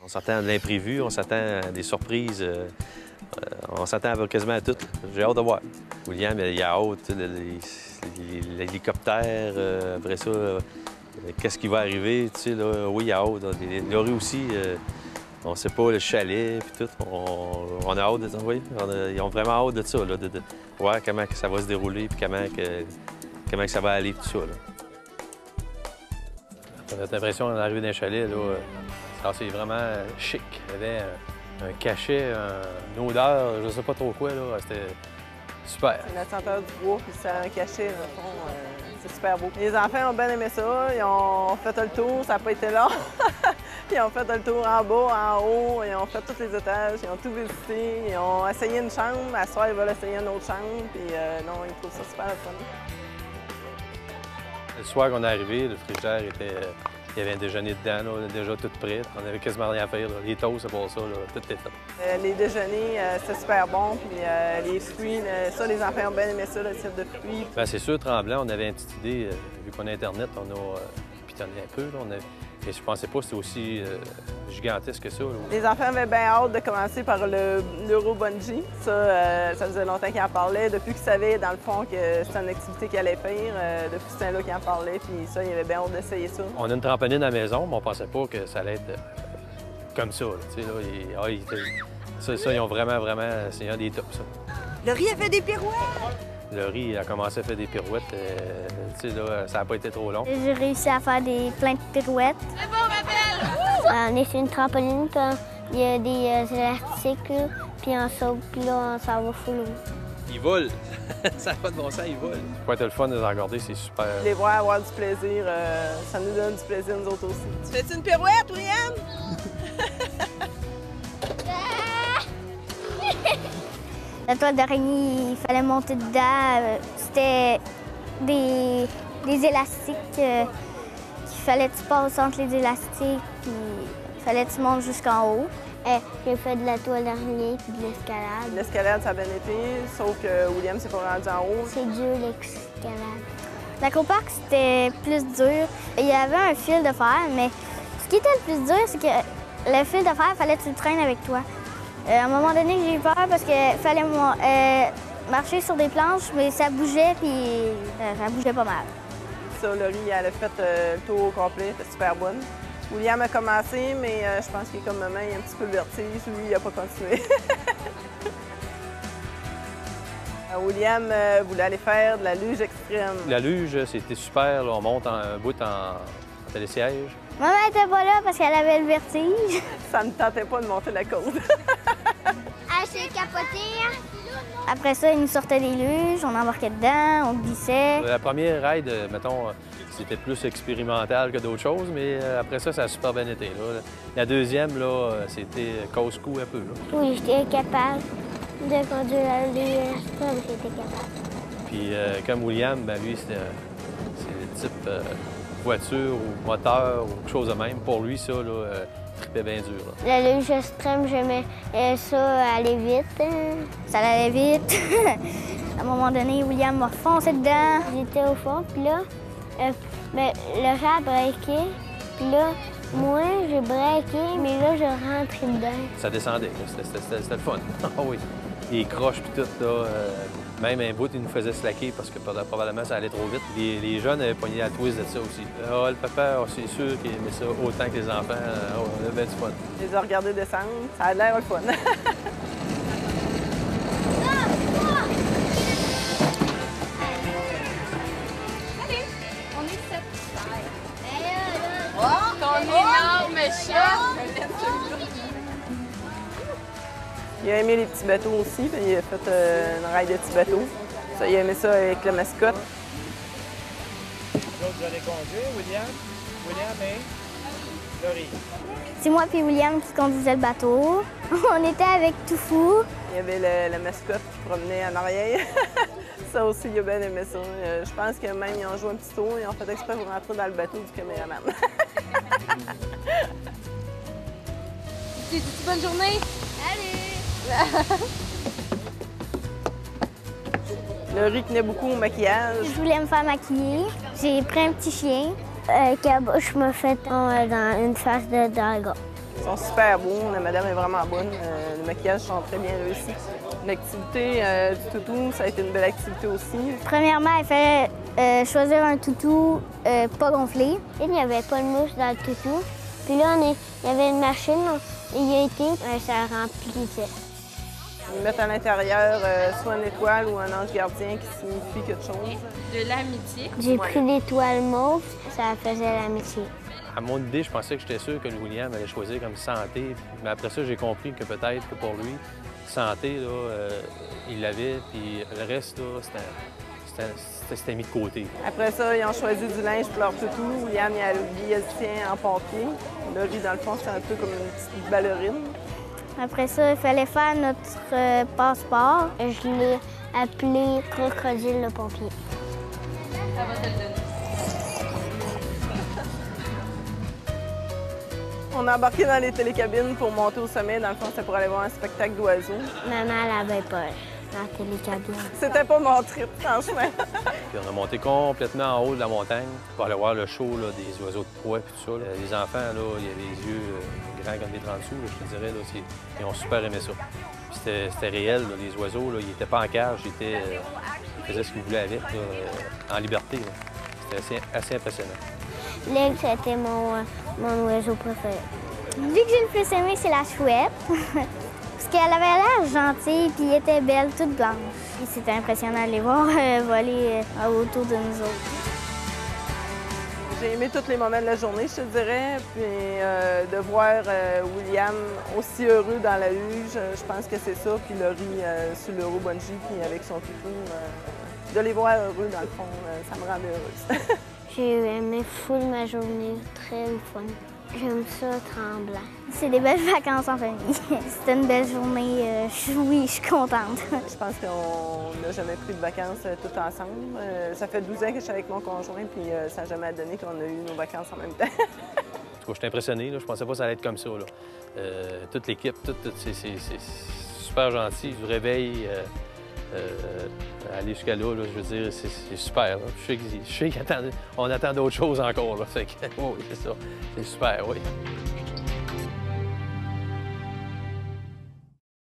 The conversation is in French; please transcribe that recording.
On s'attend à de l'imprévu, on s'attend à des surprises, on s'attend quasiment à tout. J'ai hâte de voir. William, il a hâte, l'hélicoptère, après ça, qu'est-ce qui va arriver, tu sais, là, oui, il a hâte. Laurie aussi, on ne sait pas, le chalet, puis tout, on a hâte de t'envoyer. Ils ont vraiment hâte de ça, là, de voir comment que ça va se dérouler, puis comment que ça va aller, tout ça, là. On a l'impression d'arriver dans un chalet, là, c'est vraiment chic. Il y avait un cachet, une odeur, je sais pas trop quoi, là. C'était super. La senteur du bois, puis c'est un cachet, dans le fond, c'est super beau. Les enfants ont bien aimé ça, ils ont fait le tour, ça n'a pas été long. Ils ont fait le tour en bas, en haut, ils ont fait tous les étages, ils ont tout visité, ils ont essayé une chambre, à soir ils veulent essayer une autre chambre, puis non, ils trouvent ça super fun. Le soir qu'on est arrivé, le frigidaire était... Il y avait un déjeuner dedans, là, déjà tout prêt. On avait quasiment rien à faire. Là. Les toasts, c'est pour ça, là, tout était fait. Les déjeuners, c'était super bon. Puis les fruits, ça, les enfants ont bien aimé ça, le type de fruits. Bien, c'est sûr, Tremblant, on avait une petite idée. Vu qu'on a Internet, on a pitonné un peu. Là, mais je pensais pas que c'était aussi gigantesque que ça. Là. Les enfants avaient bien hâte de commencer par l'Euro-Bungee. Ça faisait longtemps qu'ils en parlaient. Depuis qu'ils savaient, dans le fond, que c'était une activité qu'ils allaient faire, depuis ce temps-là qu'ils en parlaient. Puis ça, ils avaient bien hâte d'essayer ça. On a une trampoline à la maison, mais on pensait pas que ça allait être comme ça. Là, ça, ils ont vraiment, c'est un des tops, ça. Laurie a fait des pirouettes! Laurie a commencé à faire des pirouettes. Là, ça n'a pas été trop long. J'ai réussi à faire plein de pirouettes. C'est bon, rappel! On est sur une trampoline, puis il y a des élastiques, là, puis on saute, puis là, ça va full haut. Ils volent! Ça n'a pas de bon sens, ils volent. Ça peut être le fun de les regarder, c'est super. Les voir avoir du plaisir, ça nous donne du plaisir, nous autres aussi. Tu fais-tu une pirouette, William? La toile d'araignée, il fallait monter dedans. C'était des élastiques qu'il fallait que tu passes entre les élastiques, puis il fallait que tu montes jusqu'en haut. J'ai fait de la toile d'araignée puis de l'escalade. L'escalade, ça a bien été, sauf que William s'est pas rendu en haut. C'est dur, l'escalade. L'acroparc, c'était plus dur. Il y avait un fil de fer, mais ce qui était le plus dur, c'est que le fil de fer, il fallait que tu le traînes avec toi. À un moment donné, j'ai eu peur parce qu'il fallait marcher sur des planches, mais ça bougeait, puis ça bougeait pas mal. Ça, Laurie, elle a fait le tour au complet, c'était super bonne. William a commencé, mais je pense qu'il est comme maman, il a un petit peu le vertige, lui, il n'a pas continué. William voulait aller faire de la luge extrême. La luge, c'était super. Là, on monte un bout en télésiège. Maman n'était pas là parce qu'elle avait le vertige. Ça ne tentait pas de monter la côte. Elle s'est capotée. Après ça, il nous sortait des luges, on embarquait dedans, on glissait. La première ride, mettons, c'était plus expérimental que d'autres choses, mais après ça, ça a super bien été. Là. La deuxième, là, c'était casse-cou un peu. Là. Oui, j'étais capable de conduire la luge extrême, j'étais capable. Puis comme William, ben, lui, c'est le type voiture ou moteur ou quelque chose de même. Pour lui, ça, là, trippait bien dur. Là. La luge extrême, j'aimais ça aller vite. Ça allait vite. À un moment donné, William m'a foncé dedans. J'étais au fond, puis là, le rat a breaké. Puis là, moi, j'ai breaké, mais là, je rentrais dedans. Ça descendait, c'était le fun. Ah oui. Les croches puis tout, là, même un bout, il nous faisait slacker parce que probablement ça allait trop vite. Les jeunes avaient pogné la twist de ça aussi. Ah, le papa, c'est sûr qu'il aimait ça autant que les enfants. On avait du fun. Je les ai regardés descendre, ça a l'air le fun. On est 7. Oh, ton énorme chat! Il a aimé les petits bateaux aussi, puis il a fait une ride de petits bateaux. Ça, il a aimé ça avec la mascotte. Vous allez conduire, William et Laurie. C'est moi et William qui conduisait le bateau. On était avec Toufou. Il y avait la mascotte qui promenait en arrière. Ça aussi, il a bien aimé ça. Je pense que même ils ont joué un petit tour, ils ont fait exprès pour rentrer dans le bateau du caméraman. Dis bonne journée! Laurie tenait beaucoup au maquillage. Je voulais me faire maquiller. J'ai pris un petit chien. Caboche m'a fait dans une face de dragon. Ils sont super beaux, la madame est vraiment bonne. Les maquillages sont très bien réussis. L'activité du toutou, ça a été une belle activité aussi. Premièrement, il fallait choisir un toutou pas gonflé. Il n'y avait pas de mouche dans le toutou. Puis là, il y avait une machine, il y a été, ça remplissait. Ils mettent à l'intérieur soit une étoile ou un ange gardien qui signifie quelque chose. De l'amitié. J'ai pris l'étoile mauve, ça faisait l'amitié. À mon idée, je pensais que j'étais sûr que le William allait choisir comme santé. Mais après ça, j'ai compris que peut-être que pour lui, santé, là, il l'avait, puis le reste, là, c'était mis de côté. Après ça, ils ont choisi du linge pour leur toutou. William, il a le sien en pompier. Laurie, dans le fond, c'est un peu comme une petite ballerine. Après ça, il fallait faire notre passeport. Je l'ai appelé Crocodile le pompier. Ça va te le donner. On a embarqué dans les télécabines pour monter au sommet. Dans le fond, c'était pour aller voir un spectacle d'oiseaux. Maman, elle avait peur dans la télécabine. C'était pas mon trip, franchement. Puis on a monté complètement en haut de la montagne pour aller voir le show là, des oiseaux de proie et tout ça. Là. Les enfants, là, il y avait les yeux grands comme des 30 sous, là, je te dirais. Là, ils ont super aimé ça. C'était réel, là, les oiseaux, là, ils n'étaient pas en cage, ils faisaient ce qu'ils voulaient avec, là, en liberté. C'était assez impressionnant. L'aigle, c'était mon oiseau préféré. Lui que j'ai le plus aimé, c'est la chouette. Parce qu'elle avait l'air gentille, puis elle était belle, toute blanche. Et c'était impressionnant de les voir voler autour de nous autres. J'ai aimé tous les moments de la journée, je te dirais. Puis de voir William aussi heureux dans la luge, je pense que c'est ça. Puis Laurie sur l'euro bungee, puis avec son toutou. De les voir heureux, dans le fond, ça me rendait heureuse. J'ai aimé full ma journée, très fun. J'aime ça tremblant. C'est des belles vacances en famille. C'était une belle journée. Oui, je suis contente. Je pense qu'on n'a jamais pris de vacances tout ensemble. Ça fait 12 ans que je suis avec mon conjoint, puis ça n'a jamais donné qu'on a eu nos vacances en même temps. En tout cas, je suis impressionné. Là. Je pensais pas que ça allait être comme ça. Là. Toute l'équipe, c'est super gentil. Du réveil, aller jusqu'à là, je veux dire, c'est super. Là. Je sais qu'on attend d'autres choses encore. Là. Fait que, oui, c'est ça. C'est super, oui.